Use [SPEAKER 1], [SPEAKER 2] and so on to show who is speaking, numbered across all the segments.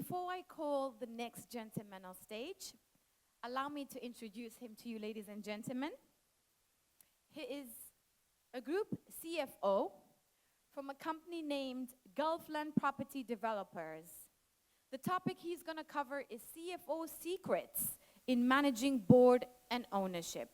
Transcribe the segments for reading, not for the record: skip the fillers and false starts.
[SPEAKER 1] Before I call the next gentleman on stage, allow me to introduce him to you, ladies and gentlemen. He is a group CFO from a company named Gulfland Property Developers. The topic he's going to cover is CFO secrets in managing board and ownership.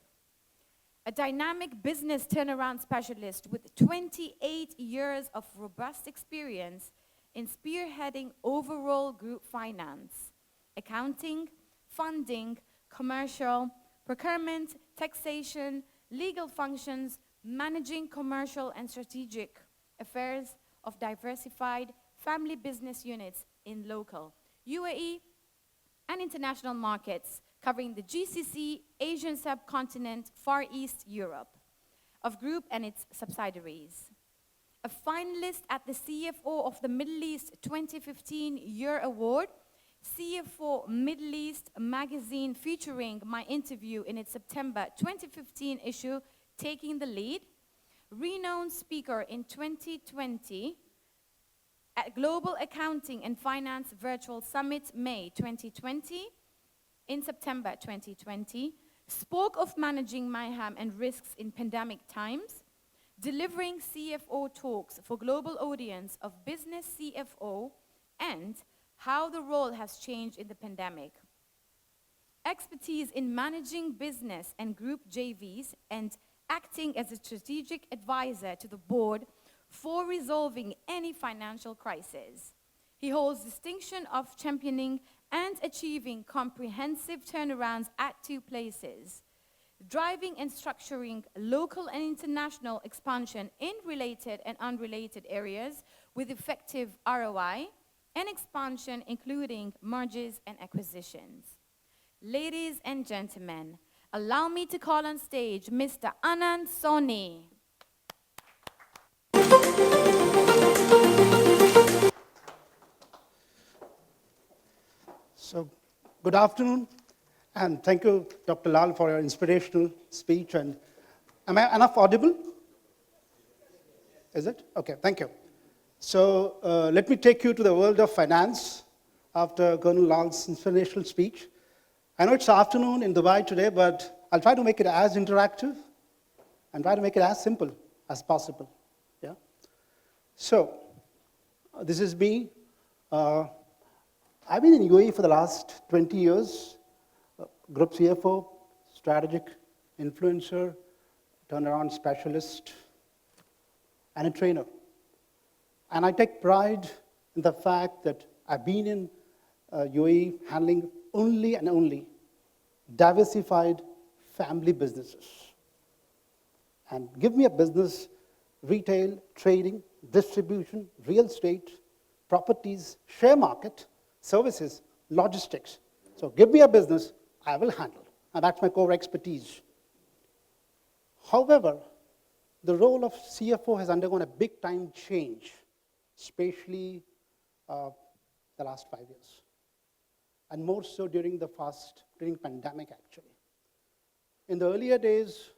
[SPEAKER 1] A dynamic business turnaround specialist with 28 years of robust experience in spearheading overall group finance, accounting, funding, commercial, procurement, taxation, legal functions, managing commercial and strategic affairs of diversified family business units in local, UAE, and international markets, covering the GCC, Asian subcontinent, Far East Europe, of group and its subsidiaries. A finalist at the CFO of the Middle East 2015 Year Award, CFO Middle East magazine featuring my interview in its September 2015 issue, Taking the Lead, renowned speaker in 2020 at Global Accounting and Finance Virtual Summit May 2020, in September 2020, spoke of managing mayhem and risks in pandemic times, delivering CFO talks for global audience of business CFO and how the role has changed in the pandemic. Expertise in managing business and group JVs and acting as a strategic advisor to the board for resolving any financial crisis. He holds distinction of championing and achieving comprehensive turnarounds at 2 places, driving and structuring local and international expansion in related and unrelated areas with effective ROI, and expansion including mergers and acquisitions. Ladies and gentlemen, allow me to call on stage Mr. Anand Soni.
[SPEAKER 2] So, good afternoon, and thank you, Dr. Lal, for your inspirational speech. And am I enough audible? Is it? Okay, thank you. So, let me take you to the world of finance after Colonel Lal's inspirational speech. I know it's afternoon in Dubai today, but I'll try to make it as interactive and try to make it as simple as possible. Yeah. So, this is me. I've been in UAE for the last 20 years, group CFO, strategic influencer, turnaround specialist, and a trainer. And I take pride in the fact that I've been in UAE handling only and only diversified family businesses. And give me a business, retail, trading, distribution, real estate, properties, share market, services, logistics. So give me a business, I will handle. And that's my core expertise. However, the role of CFO has undergone a big time change, especially the last 5 years. And more so during pandemic actually. In the earlier days,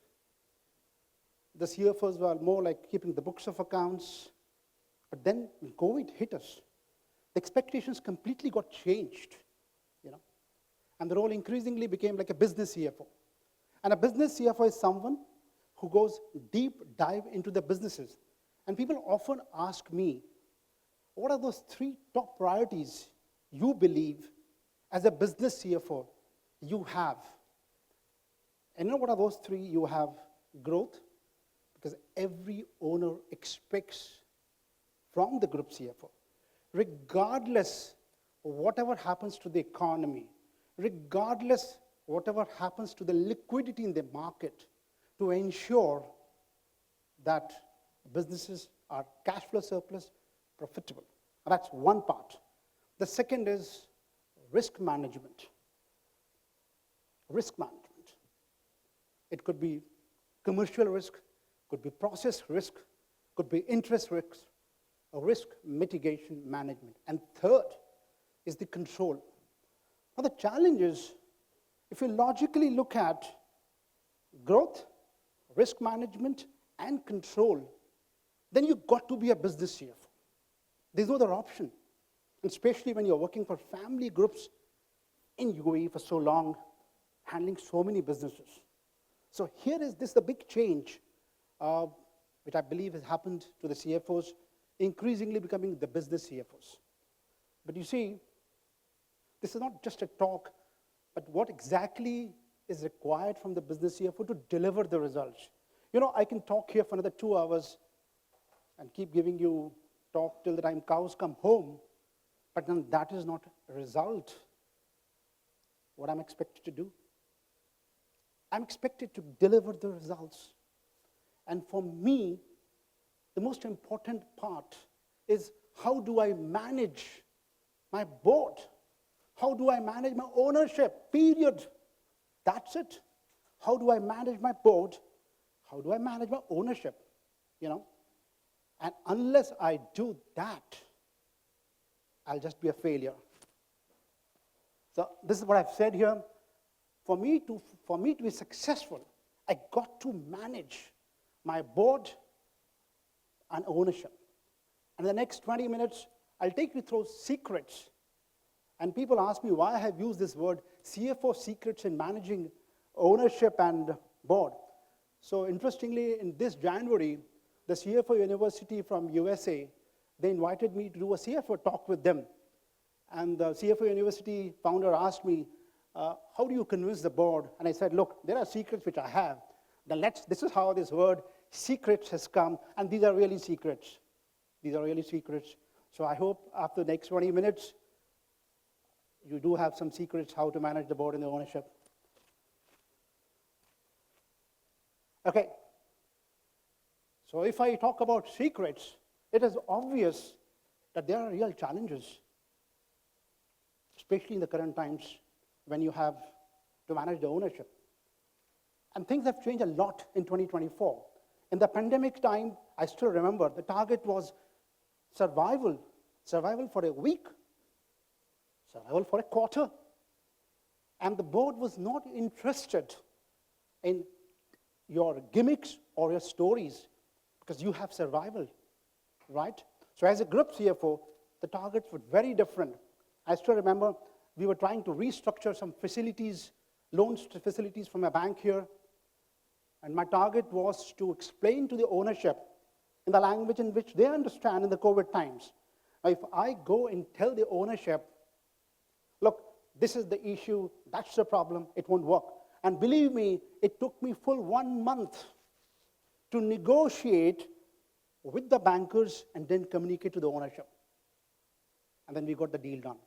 [SPEAKER 2] the CFOs were more like keeping the books of accounts. But then when COVID hit us, the expectations completely got changed, and the role increasingly became like a business CFO. And a business CFO is someone who goes deep dive into the businesses. And people often ask me, what are those 3 top priorities you believe as a business CFO you have? And you know what are those 3? You have growth, because every owner expects from the group CFO, regardless of whatever happens to the economy, regardless whatever happens to the liquidity in the market, to ensure that businesses are cash flow surplus, profitable. That's one part. The second is risk management. Risk management. It could be commercial risk, could be process risk, could be interest risk, or risk mitigation management. And third is the control. Now the challenge is, if you logically look at growth, risk management, and control, then you've got to be a business CFO. There's no other option. And especially when you're working for family groups in UAE for so long, handling so many businesses. So here is this the big change, which I believe has happened to the CFOs, increasingly becoming the business CFOs. But you see, this is not just a talk, but what exactly is required from the business CFO to deliver the results. You know, I can talk here for another 2 hours and keep giving you talk till the time cows come home, but then that is not a result what I'm expected to do. I'm expected to deliver the results. And for me, the most important part is how do I manage my board? How do I manage my ownership? Period. That's it. How do I manage my board? How do I manage my ownership? You know? And unless I do that, I'll just be a failure. So this is what I've said here. For me to be successful, I got to manage my board and ownership. And in the next 20 minutes, I'll take you through secrets. And people ask me why I have used this word, CFO secrets in managing ownership and board. So interestingly, in this January, the CFO University from USA, they invited me to do a CFO talk with them. And the CFO University founder asked me, how do you convince the board? And I said, look, there are secrets which I have. Then this is how this word secrets has come, and these are really secrets. These are really secrets. So I hope after the next 20 minutes, you do have some secrets how to manage the board and the ownership. Okay. So if I talk about secrets, it is obvious that there are real challenges, especially in the current times when you have to manage the ownership. And things have changed a lot in 2024. In the pandemic time, I still remember the target was survival for a week, survival for a quarter. And the board was not interested in your gimmicks or your stories because you have survival, right? So as a group CFO, the targets were very different. I still remember we were trying to restructure some facilities, loans to facilities from a bank here. And my target was to explain to the ownership in the language in which they understand in the COVID times. Now, if I go and tell the ownership, look, this is the issue, that's the problem, it won't work. And believe me, it took me full 1 month to negotiate with the bankers and then communicate to the ownership. And then we got the deal done.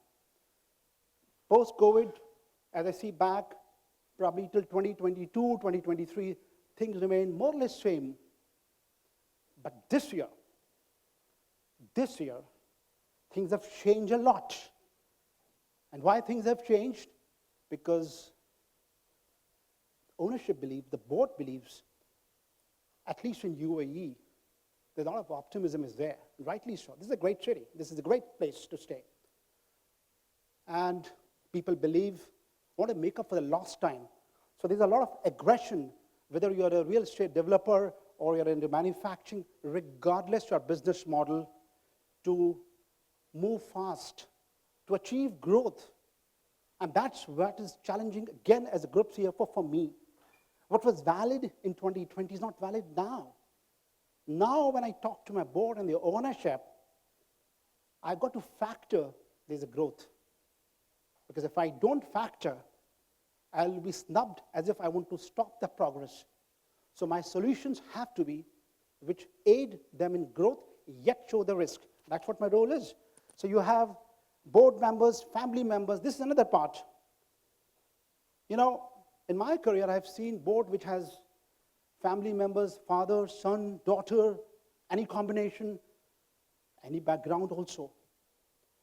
[SPEAKER 2] Post-COVID, as I see back, probably till 2022, 2023, things remain more or less same. But this year, things have changed a lot. And why things have changed? Because ownership believes, the board believes, at least in UAE, there's a lot of optimism is there, rightly so. This is a great city. This is a great place to stay. And people believe, want to make up for the lost time. So there's a lot of aggression, whether you're a real estate developer or you're into manufacturing, regardless your business model, to move fast, to achieve growth. And that's what is challenging, again, as a group CFO for me. What was valid in 2020 is not valid now. Now, when I talk to my board and the ownership, I got to factor there's a growth. Because if I don't factor, I'll be snubbed as if I want to stop the progress. So my solutions have to be which aid them in growth, yet show the risk. That's what my role is. So you have board members, family members. This is another part. You know, in my career, I've seen board which has family members, father, son, daughter, any combination, any background also.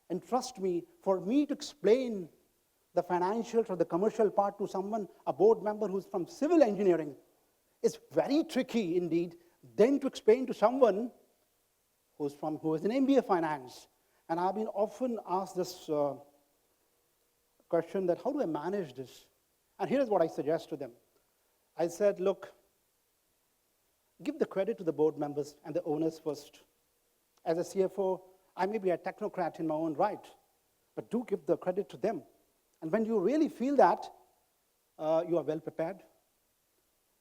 [SPEAKER 2] And trust me, for me to explain the financials or the commercial part to someone, a board member who's from civil engineering, is very tricky indeed, than to explain to someone who is an MBA finance. And I've been often asked this question that, how do I manage this? And here's what I suggest to them. I said, look, give the credit to the board members and the owners first. As a CFO, I may be a technocrat in my own right, but do give the credit to them. And when you really feel that, you are well prepared,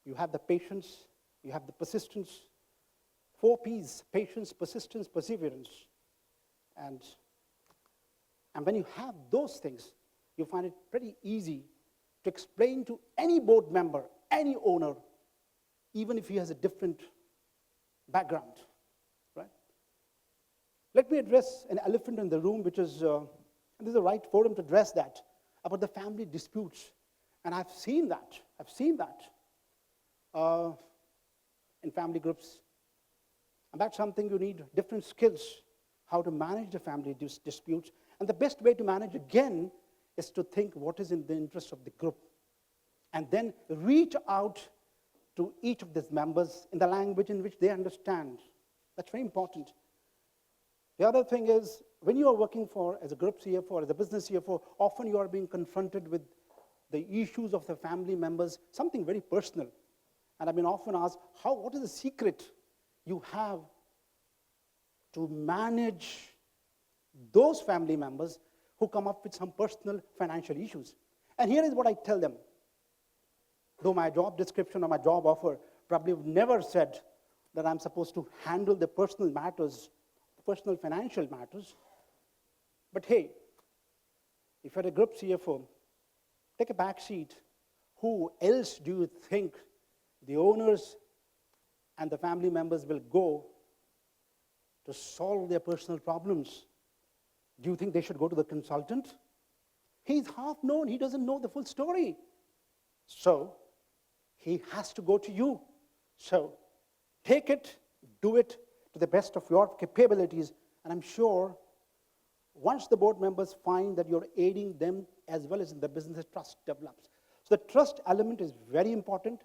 [SPEAKER 2] you have the patience, you have the persistence, 4 P's, patience, persistence, perseverance. And when you have those things, you find it pretty easy to explain to any board member, any owner, even if he has a different background, right? Let me address an elephant in the room, which is, and this is the right forum to address that, about the family disputes. And I've seen that in family groups. And that's something you need different skills, how to manage the family disputes. And the best way to manage, again, is to think what is in the interest of the group. And then reach out to each of these members in the language in which they understand. That's very important. The other thing is, when you are working as a group CFO or as a business CFO, often you are being confronted with the issues of the family members, something very personal. And I've been often asked, what is the secret you have to manage those family members who come up with some personal financial issues? And here is what I tell them. Though my job description or my job offer probably never said that I'm supposed to handle the personal matters, personal financial matters. But hey, if you're a group CFO, take a back seat. Who else do you think the owners and the family members will go to solve their personal problems? Do you think they should go to the consultant? He's half known, he doesn't know the full story. So, he has to go to you. So, take it, do it to the best of your capabilities, and I'm sure once the board members find that you're aiding them as well as in the business, trust develops. So the trust element is very important,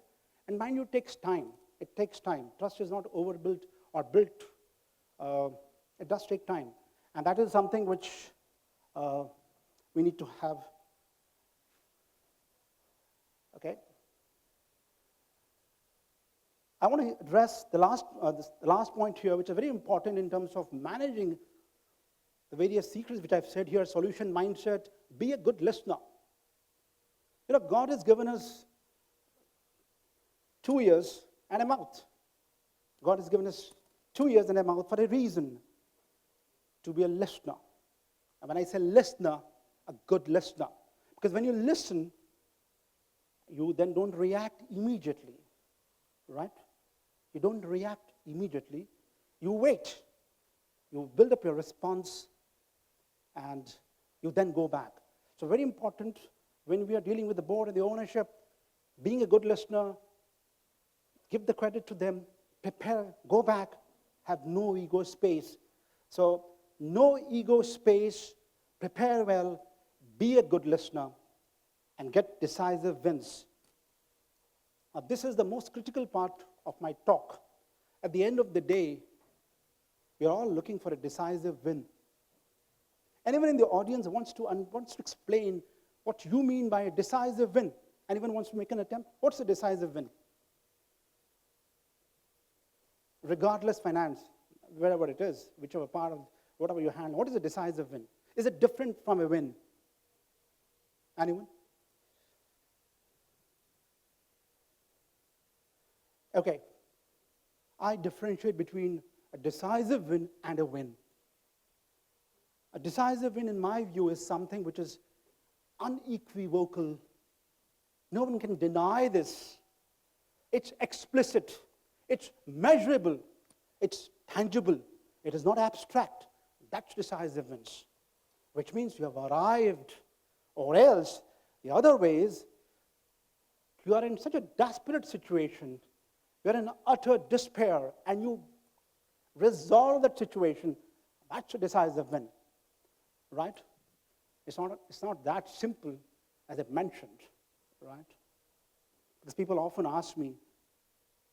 [SPEAKER 2] and mind you, it takes time. It takes time. Trust is not overbuilt or built. It does take time. And that is something which we need to have. Okay? I want to address the last point here, which is very important in terms of managing the various secrets which I've said here: solution mindset, be a good listener. You know, God has given us 2 ears and a mouth. God has given us 2 ears and a mouth for a reason: to be a listener. And when I say listener, a good listener. Because when you listen, you then don't react immediately, right? You don't react immediately. You wait. You build up your response, and you then go back. So very important when we are dealing with the board and the ownership, being a good listener, give the credit to them, prepare, go back, have no ego space. So no ego space, prepare well, be a good listener, and get decisive wins. Now, this is the most critical part of my talk. At the end of the day, we are all looking for a decisive win. Anyone in the audience wants to explain what you mean by a decisive win? Anyone wants to make an attempt? What's a decisive win? Regardless finance, wherever it is, whichever part of whatever you handle, what is a decisive win? Is it different from a win? Anyone? Okay. I differentiate between a decisive win and a win. A decisive win, in my view, is something which is unequivocal. No one can deny this. It's explicit. It's measurable. It's tangible. It is not abstract. That's decisive wins, which means you have arrived, or else the other way is you are in such a desperate situation, you're in utter despair, and you resolve that situation. That's a decisive win, right? It's not that simple as I've mentioned, right? Because people often ask me,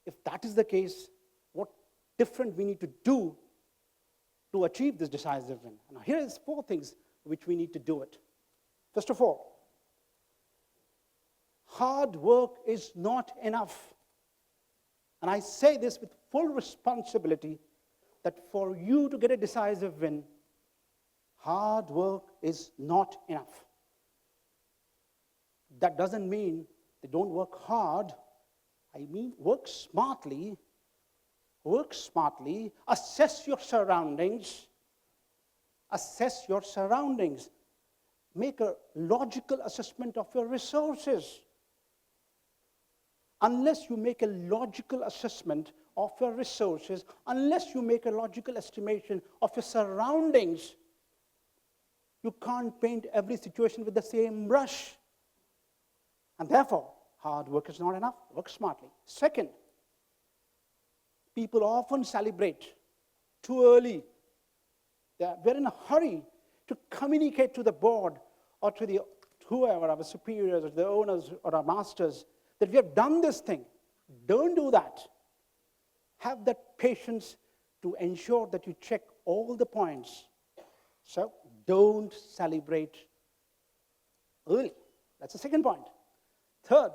[SPEAKER 2] if that is the case, what different we need to do to achieve this decisive win? Now, here is 4 things which we need to do it. First of all, hard work is not enough. And I say this with full responsibility that for you to get a decisive win, hard work is not enough. That doesn't mean they don't work hard. I mean, work smartly, assess your surroundings, make a logical assessment of your resources. Unless you make a logical assessment of your resources, unless you make a logical estimation of your surroundings, you can't paint every situation with the same brush. And therefore, hard work is not enough. Work smartly. Second, people often celebrate too early. We're in a hurry to communicate to the board or to the whoever, our superiors or the owners or our masters, that we have done this thing. Don't do that. Have that patience to ensure that you check all the points. So don't celebrate early. That's the second point. Third,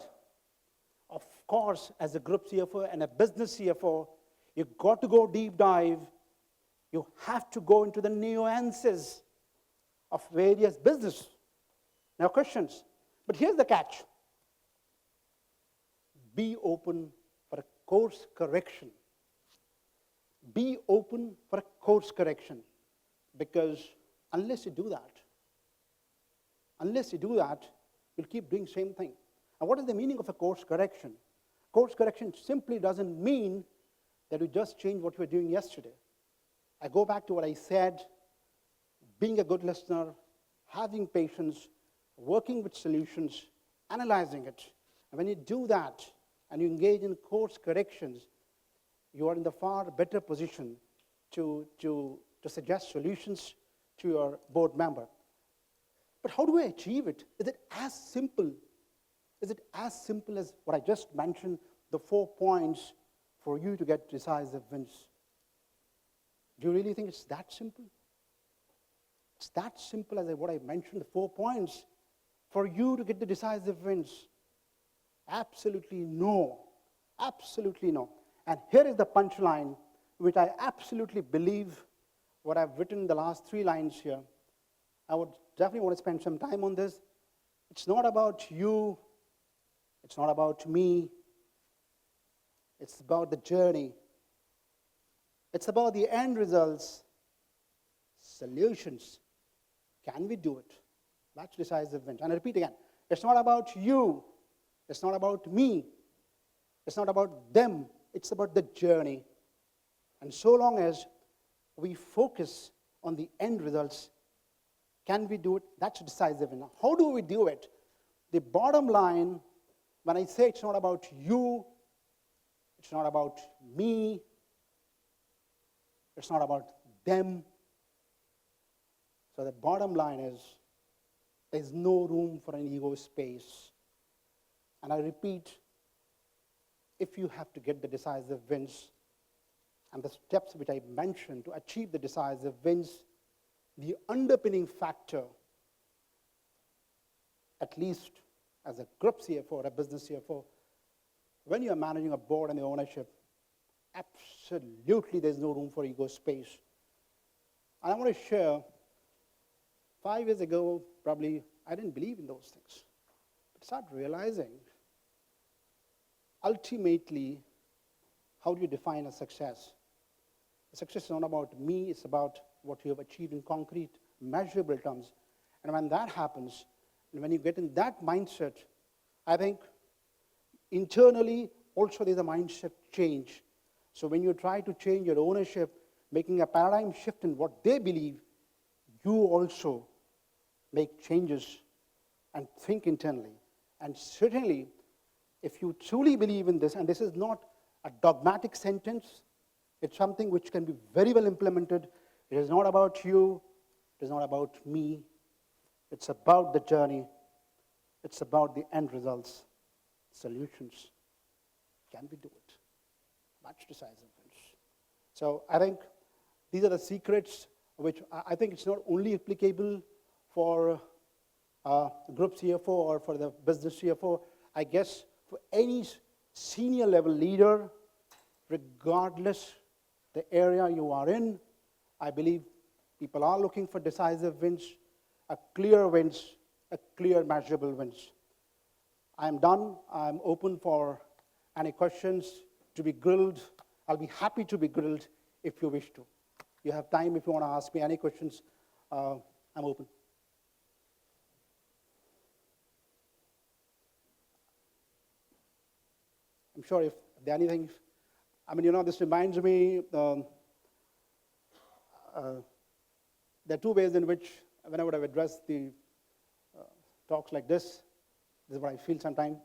[SPEAKER 2] of course, as a group CFO and a business CFO, you've got to go deep dive. You have to go into the nuances of various business. Now, questions. But here's the catch. Be open for a course correction. Be open for a course correction. Because unless you do that, you'll keep doing the same thing. And what is the meaning of a course correction? Course correction simply doesn't mean that you just change what you were doing yesterday. I go back to what I said, being a good listener, having patience, working with solutions, analyzing it. And when you do that and you engage in course corrections, you are in the far better position to suggest solutions to your board member. But how do I achieve it? Is it as simple? Is it as simple as what I just mentioned, the 4 points for you to get decisive wins? Do you really think it's that simple? It's that simple as what I mentioned, the 4 points for you to get the decisive wins? Absolutely no. Absolutely no. And here is the punchline, which I absolutely believe what I've written in the last 3 lines here. I would definitely want to spend some time on this. It's not about you. It's not about me. It's about the journey. It's about the end results, solutions. Can we do it? That's decisive wins. And I repeat again, it's not about you. It's not about me. It's not about them. It's about the journey. And so long as we focus on the end results, can we do it? That's decisive win. How do we do it? The bottom line, when I say it's not about you, it's not about me, it's not about them. So the bottom line is, there's no room for an ego space. And I repeat, if you have to get the decisive wins, and the steps which I mentioned to achieve the decisive wins, the underpinning factor, at least as a group CFO or a business CFO, when you're managing a board and the ownership, absolutely there's no room for ego space. And I want to share, 5 years ago, probably, I didn't believe in those things. But start realizing, ultimately, how do you define a success? Success is not about me, it's about what you have achieved in concrete, measurable terms. And when that happens, and when you get in that mindset, I think internally also there's a mindset change. So when you try to change your ownership, making a paradigm shift in what they believe, you also make changes and think internally. And certainly, if you truly believe in this, and this is not a dogmatic sentence, it's something which can be very well implemented. It is not about you, it is not about me, it's about the journey, it's about the end results, solutions. Can we do it? Much decisive wins. So I think these are the secrets which I think it's not only applicable for group CFO or for the business CFO, I guess for any senior level leader, regardless the area you are in, I believe People are looking for decisive wins, a clear wins, a clear measurable wins. I'm done. I'm open for any questions, to be grilled. I'll be happy to be grilled if you wish to. You have time if you want to ask me any questions. I'm open. I'm sure if there anything, I mean, this reminds me, there are two ways in which, when I would have addressed the talks like this is what I feel sometimes.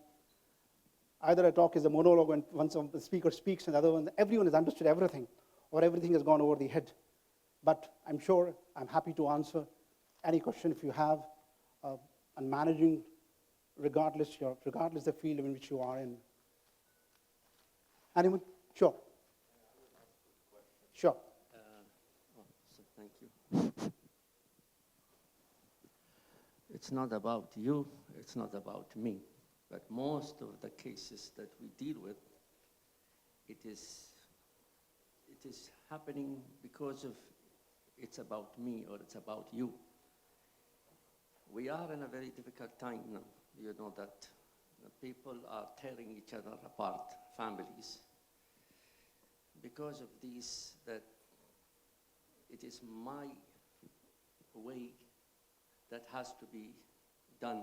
[SPEAKER 2] Either a talk is a monologue and once the speaker speaks and the other one, everyone has understood everything, or everything has gone over the head. But I'm sure I'm happy to answer any question if you have on managing, regardless the field in which you are in. Anyone? Sure. Sure.
[SPEAKER 3] Thank you. It's not about you, it's not about me, but most of the cases that we deal with, it is happening because of it's about me or it's about you. We are in a very difficult time now. You know that people are tearing each other apart, families, because of these, that it is my way that has to be done,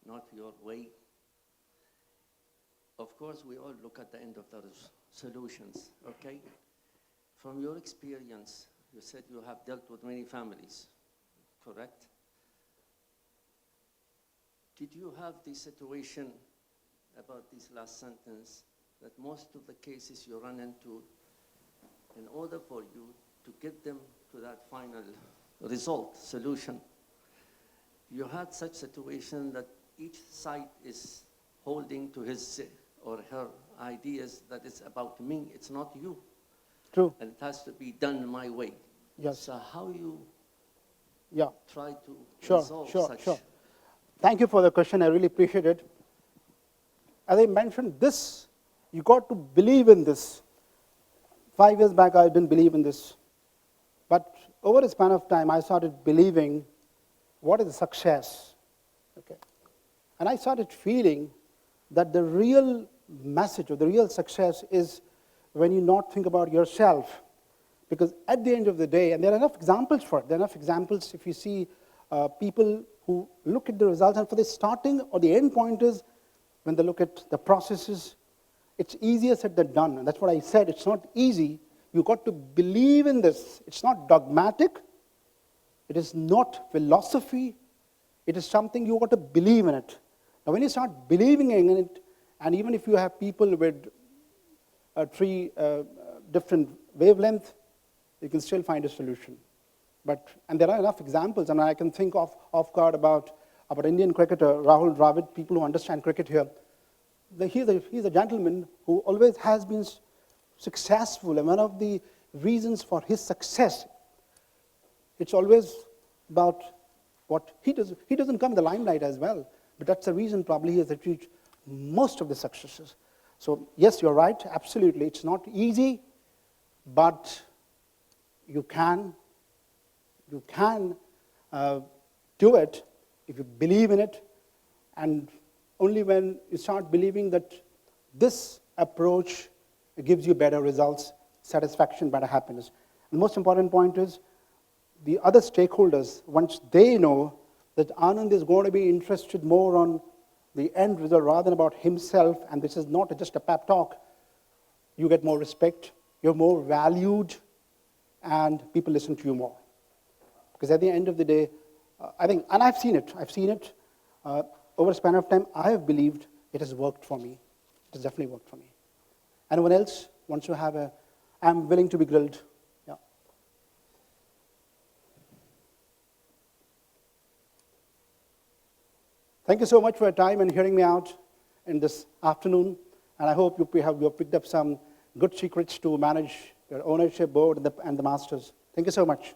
[SPEAKER 3] not your way. Of course, we all look at the end of the solutions, okay? From your experience, you said you have dealt with many families, correct? Did you have the situation about this last sentence, that most of the cases you run into, in order for you to get them to that final result, solution, you had such situation that each side is holding to his or her ideas that it's about me, it's not you.
[SPEAKER 2] True.
[SPEAKER 3] And it has to be done my way.
[SPEAKER 2] Yes.
[SPEAKER 3] So how you try to resolve such?
[SPEAKER 2] Sure. Thank you for the question. I really appreciate it. As I mentioned, this, you got to believe in this. 5 years back, I didn't believe in this. But over a span of time, I started believing what is success. Okay. And I started feeling that the real message or the real success is when you not think about yourself. Because at the end of the day, and there are enough examples for it, there are enough examples if you see people who look at the results, and for the starting or the end point is when they look at the processes, it's easier said than done. And that's what I said, it's not easy. You've got to believe in this. It's not dogmatic. It is not philosophy. It is something you've got to believe in it. Now, when you start believing in it, and even if you have people with 3 different wavelengths, you can still find a solution. And there are enough examples, and I can think of guard about Indian cricketer Rahul Dravid, people who understand cricket here. He's a gentleman who always has been successful, and one of the reasons for his success, it's always about what he does. He doesn't come in the limelight as well, but that's the reason probably he has achieved most of the successes. So yes, you're right, absolutely. It's not easy, but you can do it if you believe in it, and only when you start believing that this approach gives you better results, satisfaction, better happiness. And the most important point is the other stakeholders, once they know that Anand is going to be interested more on the end result rather than about himself, and this is not just a pep talk, you get more respect, you're more valued, and people listen to you more. Because at the end of the day, I think, and I've seen it over a span of time, I have believed it has worked for me. It has definitely worked for me. Anyone else wants to have I'm willing to be grilled. Yeah. Thank you so much for your time and hearing me out in this afternoon. And I hope you have picked up some good secrets to manage your ownership board and the masters. Thank you so much.